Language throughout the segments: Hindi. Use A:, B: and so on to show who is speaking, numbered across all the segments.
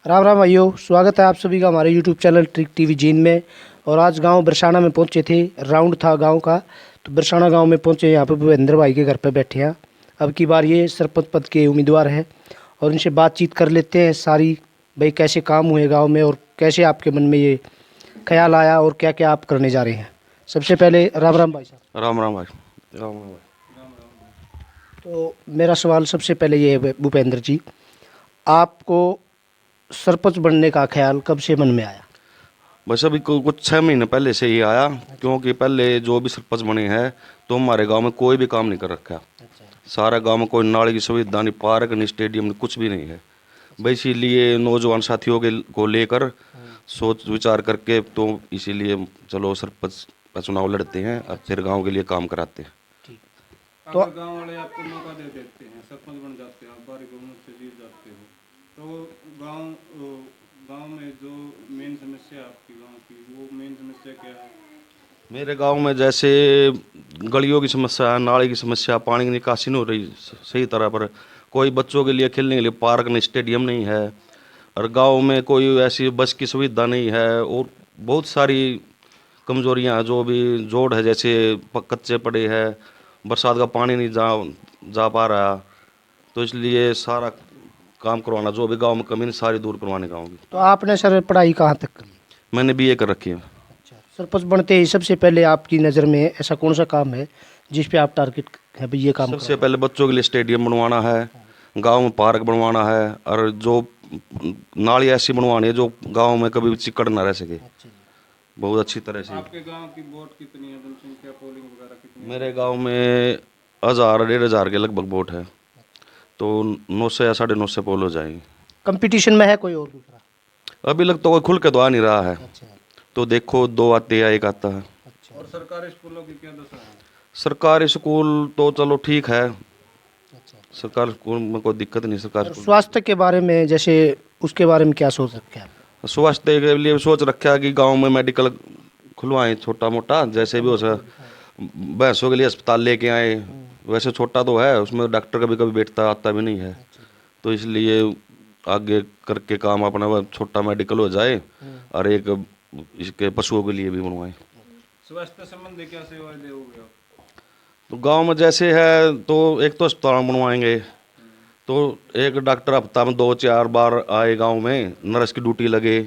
A: राम राम भाइयों, स्वागत है आप सभी का हमारे YouTube channel trick TV gene में। और आज गांव बरसाना में पहुंचे थे, राउंड था गांव का, तो बरसाना गांव में पहुंचे। यहाँ पे भूपेंद्र भाई के घर पे बैठे हैं। अब की बार ये सरपंच पद के उम्मीदवार हैं और इनसे बातचीत कर लेते हैं सारी, भाई कैसे काम हुए गाँव में और कैसे आपके मन में ये ख्याल आया और क्या क्या आप करने जा रहे हैं। सबसे पहले राम राम भाई साहब।
B: राम राम भाई। राम राम भाई।
A: तो मेरा सवाल सबसे पहले ये है भूपेंद्र जी, आपको सरपंच बनने का ख्याल कब से मन में आया?
B: बस अभी कुछ 6 महीने पहले से ही आया, क्योंकि पहले जो भी सरपंच बने हैं तो हमारे गांव में कोई भी काम नहीं कर रखा। सारा गांव में कोई नाली की सुविधा नहीं, पार्क नहीं, स्टेडियम नहीं, कुछ भी नहीं है। भाई इसीलिए नौजवान साथियों के को लेकर सोच विचार करके तो इसीलिए चलो सरपंच का चुनाव लड़ते हैं, अब फिर गांव के लिए काम कराते हैं।
C: तो अगर गांव वाले आपको मौका दे देते हैं, सरपंच बन जाते हैं, आप बारी बहुमत से जीत जाते हो, तो गांव में जो मेन समस्या है आपकी गांव की, वो मेन समस्या क्या है?
B: मेरे गांव में जैसे गलियों की समस्या है, नाली की समस्या, पानी की निकासी नहीं हो रही सही तरह पर, कोई बच्चों के लिए खेलने के लिए पार्क नहीं, स्टेडियम नहीं है, और गांव में कोई ऐसी बस की सुविधा नहीं है, और बहुत सारी कमजोरियां जो भी जोड़ है, जैसे कच्चे पड़े हैं, बरसात का पानी नहीं जा पा रहा, तो इसलिए सारा काम करवाना, जो भी गांव में कमी नहीं सारी दूर करवाने गाँव की।
A: तो आपने सर पढ़ाई कहाँ तक करी?
B: मैंने बीए कर रखी है।
A: अच्छा, सरपंच बनते ही सबसे पहले आपकी नज़र में ऐसा कौन सा काम है जिस पे आप टारगेट है भाई ये काम
B: सबसे पहले बच्चों के लिए स्टेडियम बनवाना है, गांव में पार्क बनवाना है, और जो नाली ऐसी बनवानी है जो गांव में कभी भी चिकड़ ना रह सके, बहुत अच्छी तरह से।
C: आपके गांव की वोट कितनी है, जनसंख्या, पोलिंग वगैरह कितनी है?
B: मेरे गांव में 1000-1500 के लगभग वोट है, तो 900 या 950 पोल हो जाएंगे।
A: कंपटीशन में है कोई और दूसरा?
B: अभी लग तो कोई खुल के तो आ नहीं रहा है,
A: अच्छा
B: तो देखो 2 आते या 1 आता है।
A: अच्छा
C: और सरकारी स्कूलों की क्या दशा है?
B: सरकारी स्कूल तो चलो ठीक है,
A: अच्छा।
B: सरकारी स्कूल में कोई दिक्कत नहीं। सरकारी
A: और
B: स्कूल
A: स्वास्थ्य के बारे में, जैसे उसके बारे में क्या सोच रखे हैं आप?
B: स्वास्थ्य के लिए सोच रखा है कि गांव में मेडिकल खुलवाएं छोटा मोटा, जैसे भी हो सके, भैंसों के लिए अस्पताल लेके आए। वैसे छोटा तो है, उसमें डॉक्टर कभी कभी बैठता आता भी नहीं है, तो इसलिए आगे करके काम अपना वो छोटा मेडिकल हो जाए, और एक इसके पशुओं के लिए भी बनवाएं।
C: स्वास्थ्य संबंधी क्या सेवाएं दोगे आप?
B: तो गांव में जैसे है तो एक तो अस्पताल बनवाएंगे, तो एक डॉक्टर हफ्ता में 2-4 बार आए गांव में, नर्स की ड्यूटी लगे,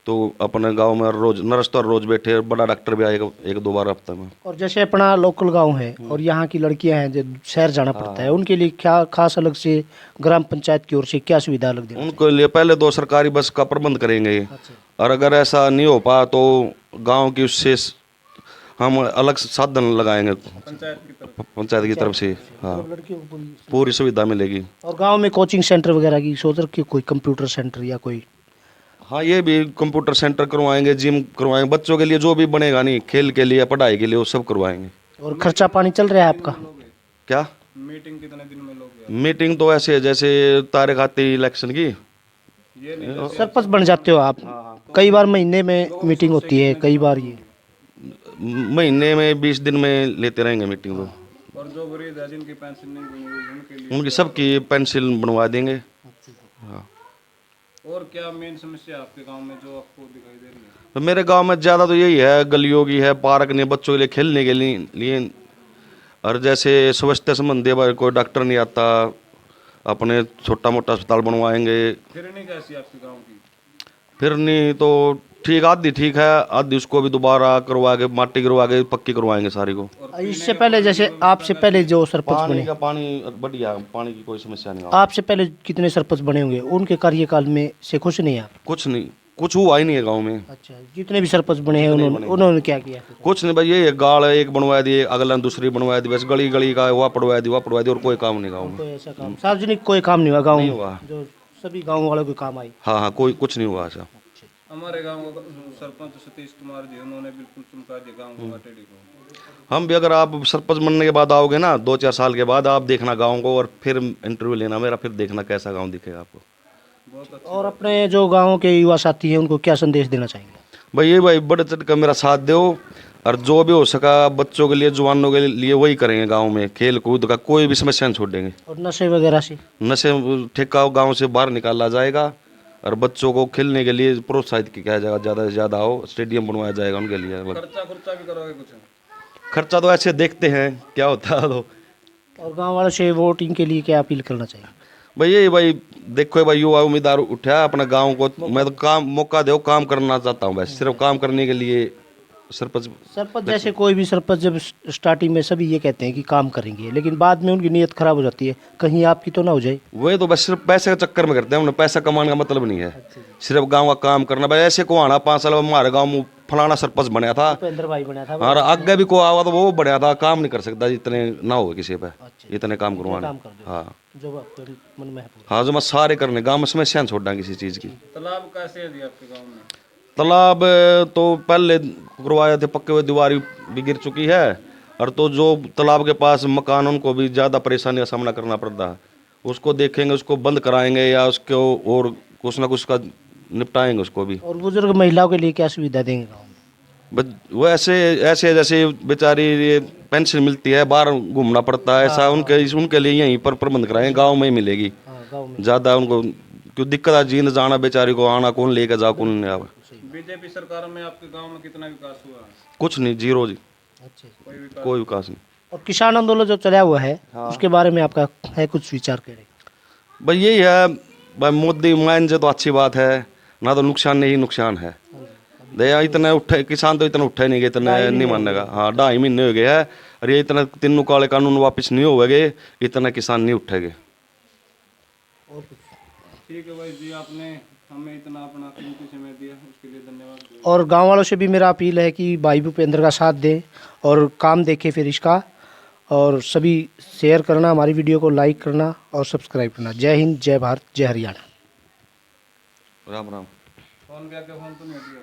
B: तो अपने गांव में रोज नर्स तो रोज बैठे, बड़ा डॉक्टर भी आएगा 1-2 बार हफ्ता में।
A: और जैसे अपना लोकल गांव है और यहाँ की लड़कियां हैं जो शहर जाना पड़ता है, उनके लिए क्या खास अलग से ग्राम पंचायत की ओर से क्या सुविधा अलग देना
B: उनके लिए पहले तो सरकारी बस का प्रबंध करेंगे, और अगर ऐसा नहीं हो पाया तो गांव की उससे हम अलग साधन लगाएंगे
C: पंचायत की तरफ?
B: पंचायत की तरफ से। हाँ,
A: चाहिए? लड़कियों को
B: पूरी सुविधा मिलेगी।
A: और गांव में कोचिंग सेंटर वगैरह की सोच रखी, कोई कंप्यूटर सेंटर या कोई?
B: हाँ, ये भी कंप्यूटर सेंटर करवाएंगे, जिम करवाएंगे, बच्चों के लिए जो भी बनेगा, नहीं खेल के लिए पढ़ाई के लिए वो सब करवाएंगे।
A: और खर्चा पानी चल रहा है आपका?
B: क्या
C: मीटिंग कितने दिन में लोगे?
B: मीटिंग तो ऐसे है जैसे तारीख आती इलेक्शन की,
C: ये नहीं
A: सरपंच बन जाते हो आप, कई बार महीने में मीटिंग होती है, कई बार ये
B: महीने में 20 दिन में लेते रहेंगे मीटिंग। तो
C: और जो गरीब है जिनकी पेंशन नहीं बनी हुई, उनके लिए
B: उनकी सबकी पेंसिल बनवा देंगे। हाँ,
C: और क्या मेन समस्या है आपके गांव में जो आपको दिखाई दे रही है?
B: तो मेरे गांव में ज़्यादा तो यही है, गलियों की है, पार्क नहीं, बच्चों के लिए खेलने के लिए, और जैसे स्वास्थ्य संबंधी कोई डॉक्टर नहीं आता, अपने छोटा मोटा अस्पताल बनवाएंगे।
C: फिरनी कैसी है आपके गांव की?
B: फिर नहीं तो ठीक, आधी ठीक है, आधी उसको भी दोबारा करवा के माटी करवा के पक्की करवाएंगे सारी को।
A: इससे पहले, जैसे आपसे पहले जो सरपंच
B: पानी
A: बने,
B: का पानी बढ़िया, पानी की कोई समस्या नहीं।
A: आपसे पहले कितने सरपंच बने होंगे, उनके कार्यकाल में से खुश नहीं आप?
B: कुछ नहीं, कुछ हुआ ही नहीं है गांव में।
A: अच्छा, जितने भी सरपंच बने हैं उन्होंने क्या किया फिर?
B: कुछ नहीं भाई, ये गाड़ एक बनवा दी, अगला दूसरी बनवा दी, बस गली गली का वहाँ पड़वा दी, वहाँ पड़वा दी, और कोई काम नहीं गाँव में।
A: कोई ऐसा काम सार्वजनिक कोई काम नहीं हुआ गाँव
B: नहीं
A: में
B: हुआ।
A: जो सभी गाँव वालों के काम आई?
B: हाँ हाँ, कोई कुछ नहीं हुआ ऐसा।
C: हमारे गांव का सरपंच सतीश कुमार जी, उन्होंने बिल्कुल चमका दिया गांव को, अटेडी को।
B: हम भी, अगर आप सरपंच बनने के बाद आओगे ना 2-4 साल के बाद, आप देखना गाँव को, और फिर इंटरव्यू लेना मेरा, फिर देखना कैसा गाँव दिखेगा आपको।
C: बहुत अच्छा।
A: और अपने जो गाँव के युवा साथी हैं उनको क्या संदेश देना चाहेंगे?
B: भाई ये भाई बढ़ चढ़ कर मेरा साथ दो, और जो भी हो सका बच्चों के लिए, जवानों के लिए वही करेंगे गांव में, खेल कूद का कोई भी समस्या नहीं छोड़ेंगे।
A: और नशे वगैरह से?
B: नशे ठेका गांव से बाहर निकाला जाएगा, और बच्चों को खेलने के लिए प्रोत्साहित किया जाएगा, ज़्यादा से ज़्यादा हो, स्टेडियम बनवाया जाएगा उनके लिए।
C: खर्चा भी करोगे कुछ?
B: खर्चा तो ऐसे देखते हैं क्या होता है। तो
A: और गांव वालों से वोटिंग के लिए क्या अपील करना चाहिए?
B: भाई यही भाई देखो भाई, युवा उम्मीदवार उठा अपना गांव को, मैं तो काम मौका दो, काम करना चाहता हूँ बस, सिर्फ काम करने के लिए
A: सरपंच जैसे कोई भी सरपंच जब स्टार्टिंग में सभी ये कहते हैं कि काम करेंगे, लेकिन बाद में उनकी नीयत खराब हो जाती है, कहीं आपकी तो ना हो जाए।
B: वे तो बस सिर्फ पैसे के चक्कर में करते हैं, उन्हें पैसा कमाने का मतलब नहीं है, सिर्फ गांव का काम करना। भाई ऐसे को आना 5 साल हमारे गांव में फलाना सरपंच बनया था,
A: भूपेंद्र भाई बना था
B: और आगे भी को आवा तो वो बढ़िया था, काम नहीं कर सकता जितने ना हो किसी पे, इतने काम करवाने।
A: काम कर दो
B: हाँ
A: जो आपके मन में है पूरा।
B: हाँ, जो मैं सारे करने गाँव में समस्या छोड़ना किसी चीज़ की।
C: तालाब कैसे है जी आपके गांव में?
B: तालाब तो पहले करवाए थे, पक्के हुए, दीवार भी गिर चुकी है, और तो जो तालाब के पास मकान उनको भी ज़्यादा परेशानी का सामना करना पड़ता है। उसको देखेंगे, उसको बंद कराएंगे या उसको और कुछ ना कुछ का निपटाएंगे उसको भी।
A: और बुजुर्ग महिलाओं के लिए क्या सुविधा देंगे गाँव में?
B: वो ऐसे ऐसे जैसे बेचारी ये पेंशन मिलती है, बाहर घूमना पड़ता है, ऐसा उनके लिए यहीं पर प्रबंध कराएंगे, गाँव में ही मिलेगी।
A: गाँव में
B: ज़्यादा उनको क्यों दिक्कत है, जींद जाना बेचारी को, आना कौन लेकर जा कौन नहीं आवा।
C: बीजेपी सरकार में आपके गांव में कितना विकास हुआ है?
B: कुछ नहीं, जीरो जी,
A: अच्छा।
B: कोई विकास नहीं।
A: और किसान आंदोलन जो चला हुआ है उसके बारे में आपका है कुछ विचार करें?
B: भाई यही है भाई, मोदी मान जे तो अच्छी बात है, ना तो नुकसान नहीं नुकसान है। दया इतने उठे किसान तो इतना उठे नहीं गए, इतने नहीं मानेगा। हाँ 2.5 महीने हो गए हैं, और ये इतना 3 काले कानून वापस नहीं हो गए, इतना किसान नहीं उठेगे।
C: ठीक है भाई जी, आपने हमें इतना अपना कीमती समय दिया, उसके लिए धन्यवाद।
A: और गांव वालों से भी मेरा अपील है कि भाई भूपेंद्र का साथ दें और काम देखें फिर इसका, और सभी शेयर करना, हमारी वीडियो को लाइक करना और सब्सक्राइब करना। जय हिंद, जय भारत, जय हरियाणा।
B: राम राम।
C: फोन किया, फोन तो नहीं दिया।